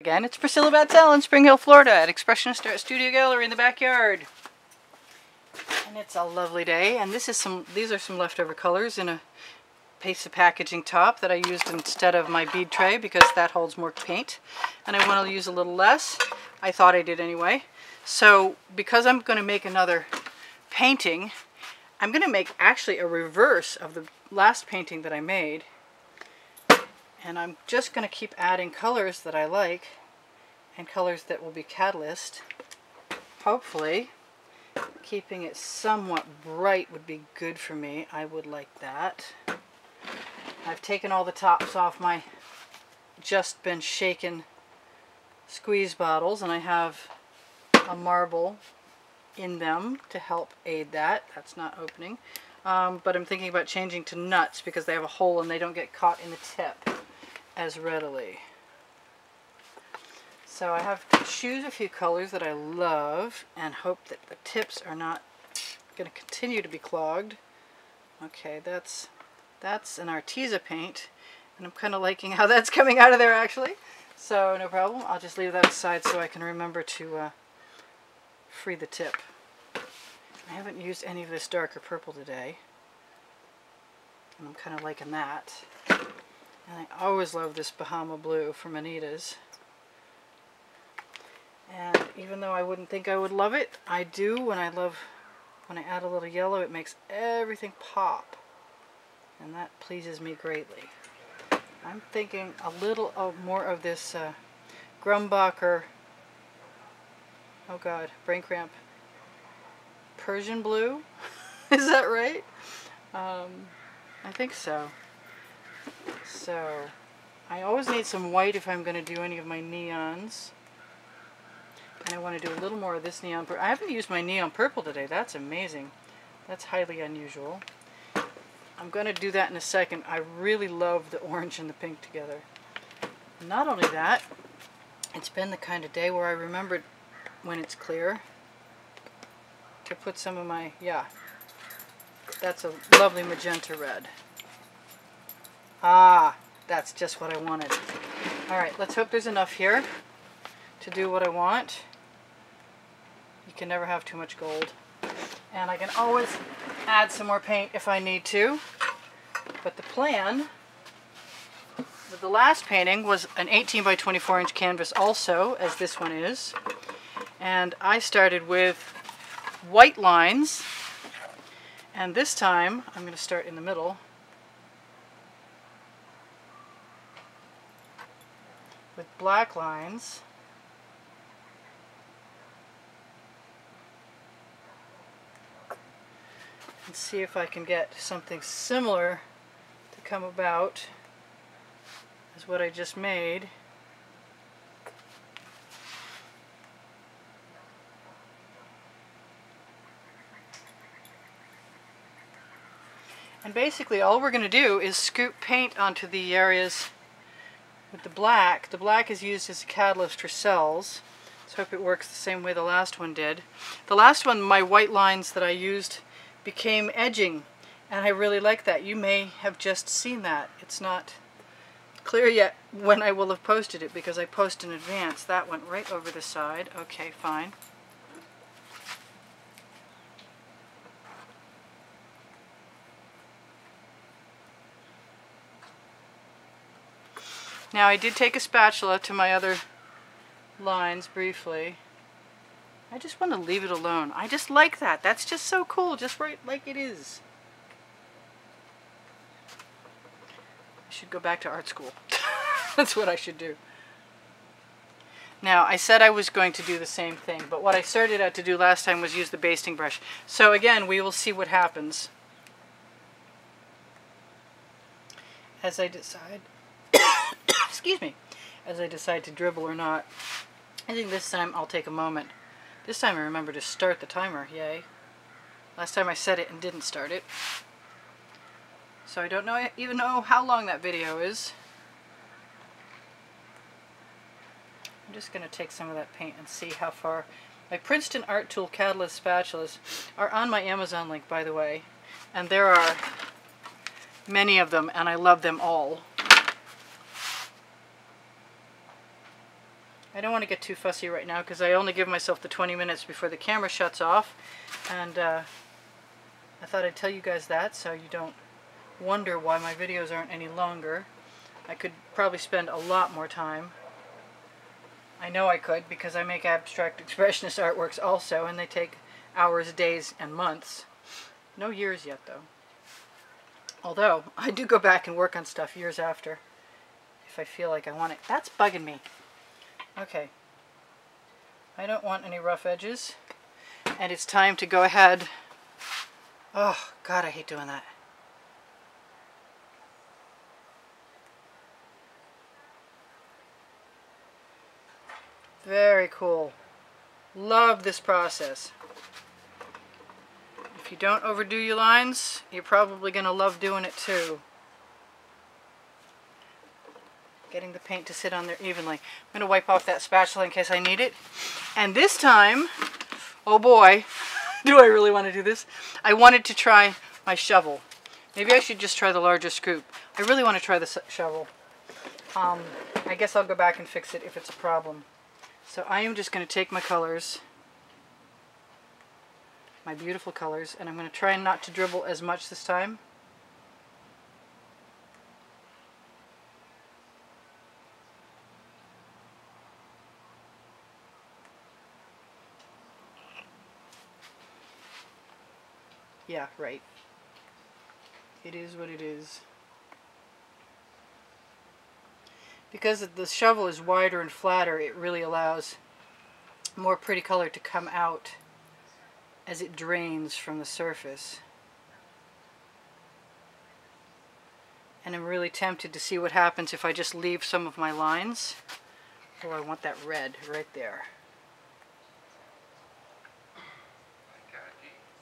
Again, it's Priscilla Batzel in Spring Hill, Florida at Expressionist Art Studio Gallery in the backyard. And it's a lovely day, and these are some leftover colors in a piece of packaging top that I used instead of my bead tray because that holds more paint. And I want to use a little less. I thought I did anyway. So because I'm going to make another painting, I'm going to make actually a reverse of the last painting that I made. And I'm just going to keep adding colors that I like and colors that will be catalyst. Hopefully, keeping it somewhat bright would be good for me. I would like that. I've taken all the tops off my just been shaken squeeze bottles, and I have a marble in them to help aid that. That's not opening. But I'm thinking about changing to nuts because they have a hole and they don't get caught in the tip as readily. So I have to choose a few colors that I love and hope that the tips are not going to continue to be clogged. Okay, that's an Arteza paint, and I'm kind of liking how that's coming out of there actually. So no problem, I'll just leave that aside so I can remember to free the tip. I haven't used any of this darker purple today, and I'm kind of liking that. And I always love this Bahama blue from Anita's. And even though I wouldn't think I would love it, I do when I add a little yellow. It makes everything pop. And that pleases me greatly. I'm thinking a little more of this Grumbacher, oh god, brain cramp, Persian blue. Is that right? I think so. So, I always need some white if I'm going to do any of my neons. And I want to do a little more of this neon purple. I haven't used my neon purple today. That's amazing. That's highly unusual. I'm going to do that in a second. I really love the orange and the pink together. Not only that, it's been the kind of day where I remembered when it's clear to put some of my, yeah, that's a lovely magenta red. Ah, that's just what I wanted. Alright, let's hope there's enough here to do what I want. You can never have too much gold. And I can always add some more paint if I need to. But the plan with the last painting was an 18 by 24 inch canvas also, as this one is. And I started with white lines. And this time, I'm going to start in the middle with black lines. And see if I can get something similar to come about as what I just made. And basically all we're going to do is scoop paint onto the areas with the black. The black is used as a catalyst for cells. Let's hope it works the same way the last one did. The last one, my white lines that I used became edging, and I really like that. You may have just seen that. It's not clear yet when I will have posted it because I post in advance. That went right over the side. Okay, fine. Now I did take a spatula to my other lines briefly. I just want to leave it alone. I just like that. That's just so cool, just right like it is. I should go back to art school. That's what I should do. Now, I said I was going to do the same thing, but what I started out to do last time was use the basting brush. So again, we will see what happens as I decide, excuse me, as I decide to dribble or not. I think this time I'll take a moment. This time I remember to start the timer, yay. Last time I set it and didn't start it. So I don't even know how long that video is. I'm just going to take some of that paint and see how far. My Princeton Art Tool Catalyst spatulas are on my Amazon link, by the way. And there are many of them, and I love them all. I don't want to get too fussy right now because I only give myself the 20 minutes before the camera shuts off, and I thought I'd tell you guys that so you don't wonder why my videos aren't any longer. I could probably spend a lot more time. I know I could because I make abstract expressionist artworks also, and they take hours, days, and months. No years yet though. Although I do go back and work on stuff years after if I feel like I want it. That's bugging me. Okay. I don't want any rough edges, and it's time to go ahead. Oh God, I hate doing that. Very cool. Love this process. If you don't overdo your lines, you're probably going to love doing it too. Getting the paint to sit on there evenly. I'm going to wipe off that spatula in case I need it. And this time, oh boy, do I really want to do this? I wanted to try my shovel. Maybe I should just try the larger scoop. I really want to try the shovel. I guess I'll go back and fix it if it's a problem. So I am just going to take my colors, my beautiful colors, and I'm going to try not to dribble as much this time. Yeah, right. It is what it is. Because the shovel is wider and flatter, it really allows more pretty color to come out as it drains from the surface. And I'm really tempted to see what happens if I just leave some of my lines. Oh, I want that red right there.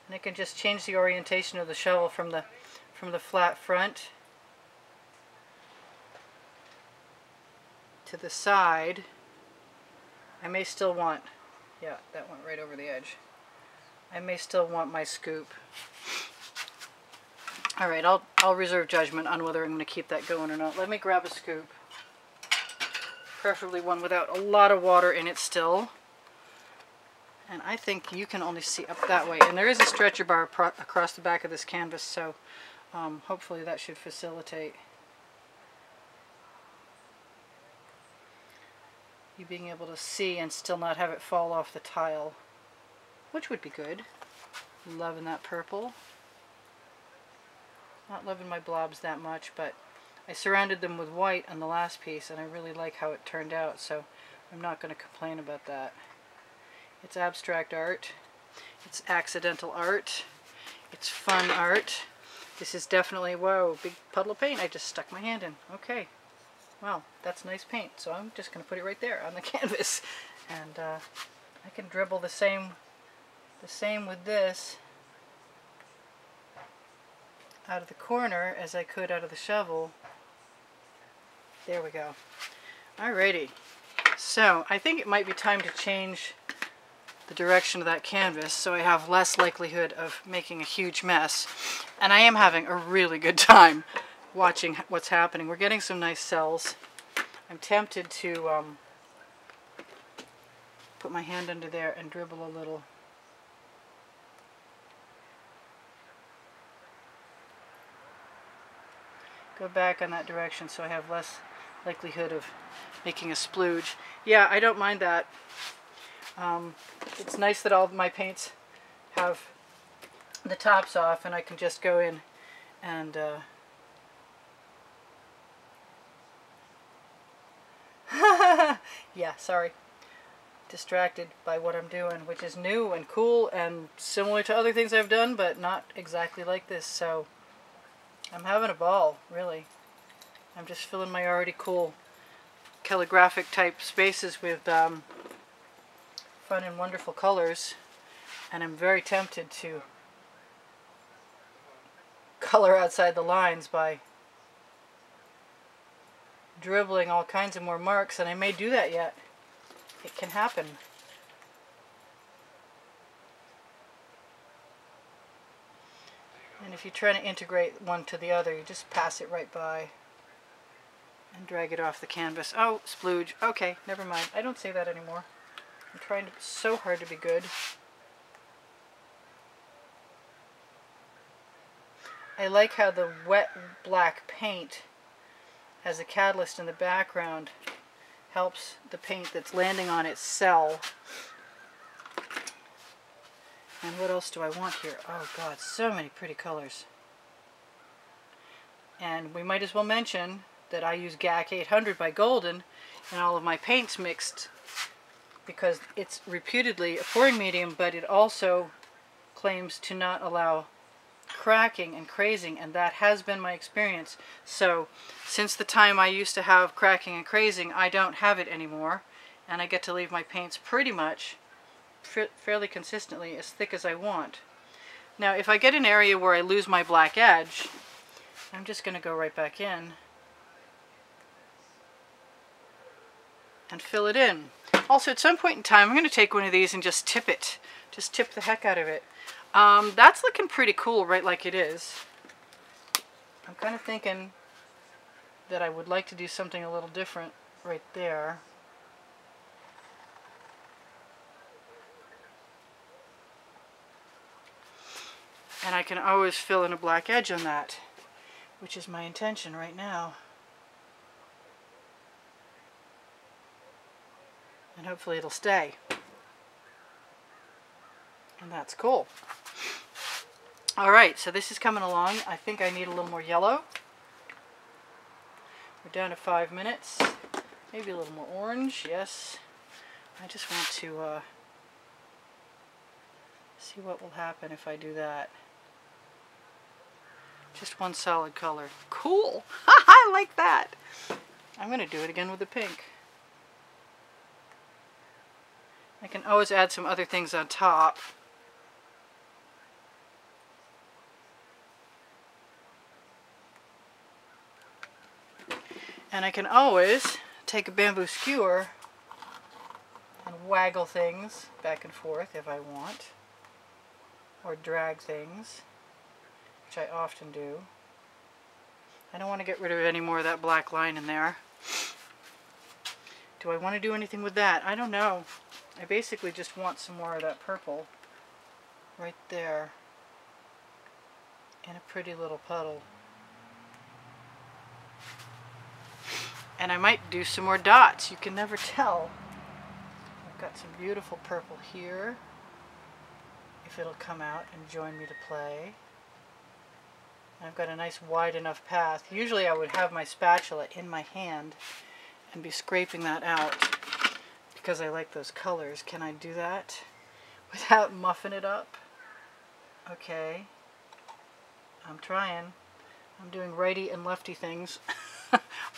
And I can just change the orientation of the shovel from the flat front to the side. I may still want, yeah, that went right over the edge. I may still want my scoop. Alright, I'll reserve judgment on whether I'm going to keep that going or not. Let me grab a scoop. Preferably one without a lot of water in it still. And I think you can only see up that way. And there is a stretcher bar across the back of this canvas, so hopefully that should facilitate you being able to see and still not have it fall off the tile, which would be good. Loving that purple. Not loving my blobs that much, but I surrounded them with white on the last piece, and I really like how it turned out, so I'm not going to complain about that. It's abstract art. It's accidental art. It's fun art. This is definitely, whoa, big puddle of paint I just stuck my hand in. Okay. Wow, that's nice paint. So I'm just going to put it right there on the canvas. And I can dribble the same with this out of the corner as I could out of the shovel. There we go. Alrighty. So I think it might be time to change the direction of that canvas so I have less likelihood of making a huge mess. And I am having a really good time watching what's happening. We're getting some nice cells. I'm tempted to put my hand under there and dribble a little. Go back on that direction so I have less likelihood of making a splooge. Yeah, I don't mind that. It's nice that all of my paints have the tops off and I can just go in and yeah, sorry. Distracted by what I'm doing, which is new and cool and similar to other things I've done, but not exactly like this, so I'm having a ball, really. I'm just filling my already cool calligraphic type spaces with fun and wonderful colors, and I'm very tempted to color outside the lines by dribbling all kinds of more marks, and I may do that yet. It can happen. And if you're trying to integrate one to the other, you just pass it right by and drag it off the canvas. Oh, splooge. Okay, never mind. I don't say that anymore. I'm trying so hard to be good. I like how the wet black paint as a catalyst in the background helps the paint that's landing on it sell. And what else do I want here? Oh God, so many pretty colors. And we might as well mention that I use GAC 800 by Golden in all of my paints mixed, because it's reputedly a pouring medium, but it also claims to not allow cracking and crazing, and that has been my experience. So since the time I used to have cracking and crazing, I don't have it anymore, and I get to leave my paints pretty much fairly consistently as thick as I want. Now if I get an area where I lose my black edge, I'm just going to go right back in and fill it in. Also, at some point in time, I'm going to take one of these and just tip it. Just tip the heck out of it. That's looking pretty cool right like it is. I'm kind of thinking that I would like to do something a little different right there. And I can always fill in a black edge on that, which is my intention right now. And hopefully it'll stay. And that's cool. Alright, so this is coming along. I think I need a little more yellow. We're down to 5 minutes. Maybe a little more orange, yes. I just want to see what will happen if I do that. Just one solid color. Cool! I like that! I'm going to do it again with the pink. I can always add some other things on top. And I can always take a bamboo skewer and waggle things back and forth if I want, or drag things, which I often do. I don't want to get rid of any more of that black line in there. Do I want to do anything with that? I don't know. I basically just want some more of that purple right there in a pretty little puddle. And I might do some more dots. You can never tell. I've got some beautiful purple here, if it'll come out and join me to play. I've got a nice wide enough path. Usually I would have my spatula in my hand and be scraping that out because I like those colors. Can I do that without muffing it up? Okay. I'm trying. I'm doing righty and lefty things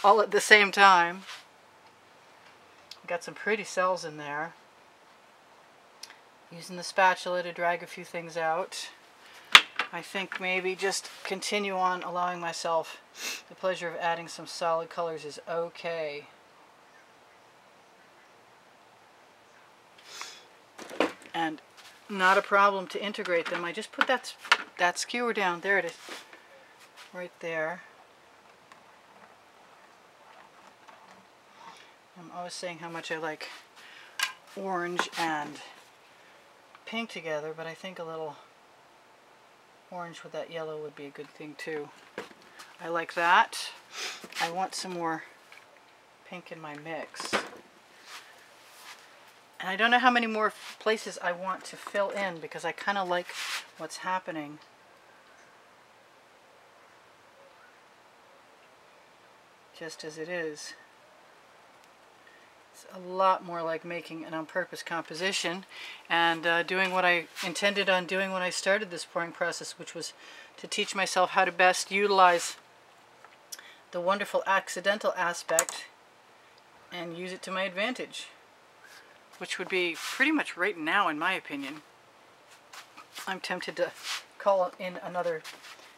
all at the same time. Got some pretty cells in there. Using the spatula to drag a few things out. I think maybe just continue on allowing myself the pleasure of adding some solid colors is okay. And not a problem to integrate them. I just put that skewer down. There it is. Right there. I'm always saying how much I like orange and pink together, but I think a little orange with that yellow would be a good thing too. I like that. I want some more pink in my mix. And I don't know how many more places I want to fill in because I kind of like what's happening. Just as it is. It's a lot more like making an on-purpose composition and doing what I intended on doing when I started this pouring process, which was to teach myself how to best utilize the wonderful accidental aspect and use it to my advantage, which would be pretty much right now in my opinion. I'm tempted to call in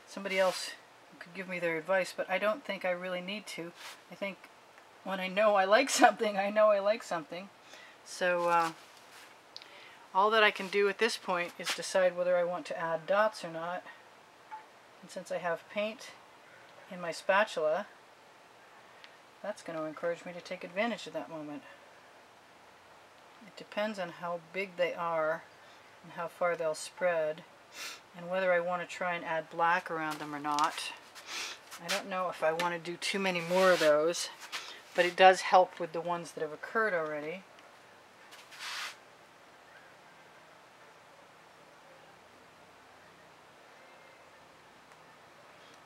somebody else who could give me their advice, but I don't think I really need to. I think when I know I like something, I know I like something. So all that I can do at this point is decide whether I want to add dots or not. And since I have paint in my spatula, that's going to encourage me to take advantage of that moment. It depends on how big they are and how far they'll spread and whether I want to try and add black around them or not. I don't know if I want to do too many more of those, but it does help with the ones that have occurred already.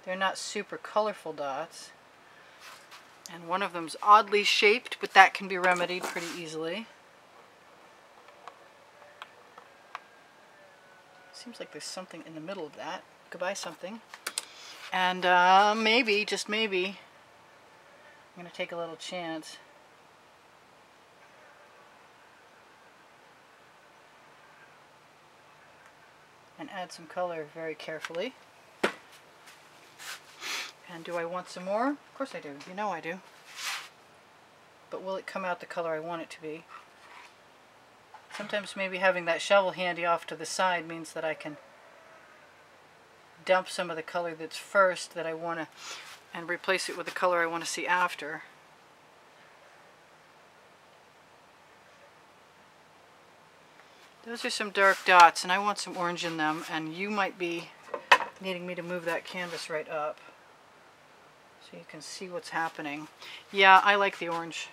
They're not super colorful dots. And one of them's oddly shaped, but that can be remedied pretty easily. Seems like there's something in the middle of that. Goodbye something. And maybe, just maybe, I'm going to take a little chance. And add some color very carefully. And do I want some more? Of course I do. You know I do. But will it come out the color I want it to be? Sometimes maybe having that shovel handy off to the side means that I can dump some of the color that's first that I want to and replace it with the color I want to see after. Those are some dark dots and I want some orange in them, and you might be needing me to move that canvas right up so you can see what's happening. Yeah, I like the orange.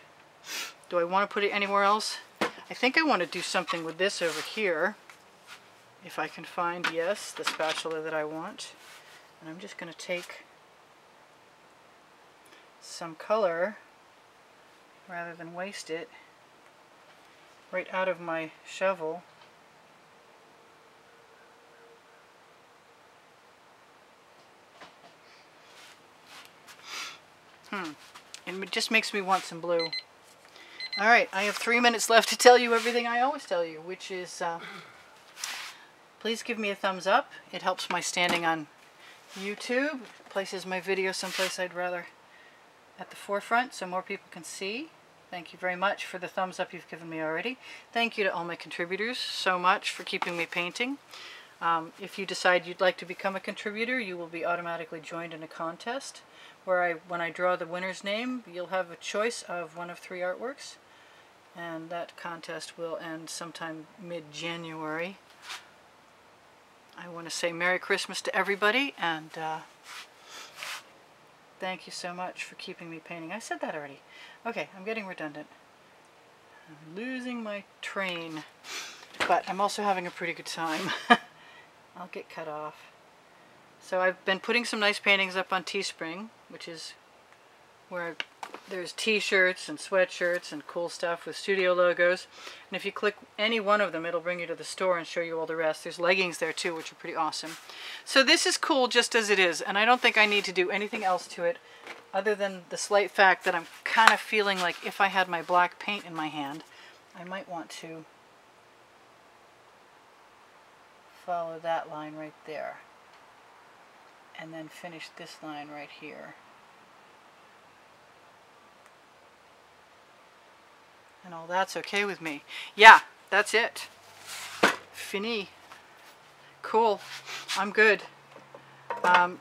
Do I want to put it anywhere else? I think I want to do something with this over here. If I can find, yes, the spatula that I want. And I'm just going to take some color, rather than waste it, right out of my shovel. And it just makes me want some blue. Alright, I have 3 minutes left to tell you everything I always tell you, which is please give me a thumbs up. It helps my standing on YouTube. It places my video someplace I'd rather at the forefront so more people can see. Thank you very much for the thumbs up you've given me already. Thank you to all my contributors so much for keeping me painting. If you decide you'd like to become a contributor, you will be automatically joined in a contest where when I draw the winner's name, you'll have a choice of one of 3 artworks. And that contest will end sometime mid-January. I want to say Merry Christmas to everybody, and thank you so much for keeping me painting. I said that already. Okay, I'm getting redundant. I'm losing my train, but I'm also having a pretty good time. I'll get cut off. So I've been putting some nice paintings up on Teespring, which is where there's t-shirts and sweatshirts and cool stuff with studio logos. And if you click any one of them, it'll bring you to the store and show you all the rest. There's leggings there too, which are pretty awesome. So this is cool just as it is, and I don't think I need to do anything else to it other than the slight fact that I'm kind of feeling like if I had my black paint in my hand, I might want to follow that line right there and then finish this line right here. And all that's okay with me. Yeah, that's it. Fini. Cool. I'm good.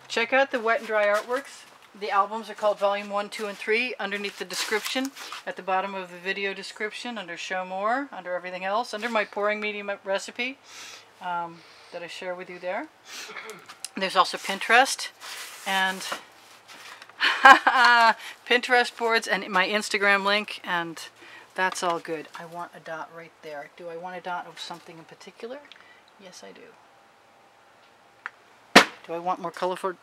Check out the wet and dry artworks. The albums are called Volume 1, 2, and 3 underneath the description, at the bottom of the video description, under Show More, under everything else, under my pouring medium recipe that I share with you there. There's also Pinterest and Pinterest boards and my Instagram link, and that's all good. I want a dot right there. Do I want a dot of something in particular? Yes, I do. Do I want more colorful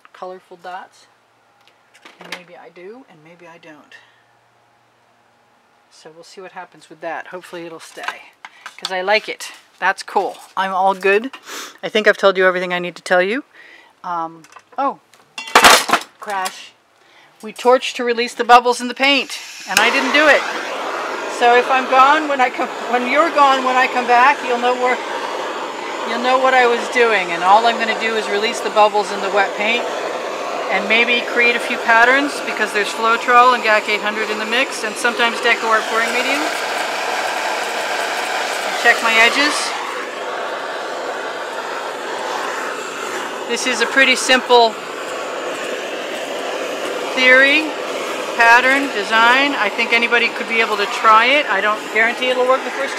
dots? Maybe I do, and maybe I don't. So we'll see what happens with that. Hopefully it'll stay, because I like it. That's cool. I'm all good. I think I've told you everything I need to tell you. Oh, crash. We torched to release the bubbles in the paint, and I didn't do it. So if I'm gone when you're gone when I come back, you'll know what I was doing, and all I'm going to do is release the bubbles in the wet paint and maybe create a few patterns, because there's Floetrol and Gac 800 in the mix, and sometimes Deco Art pouring medium. And check my edges. This is a pretty simple theory. pattern design. I think anybody could be able to try it. I don't guarantee it'll work the first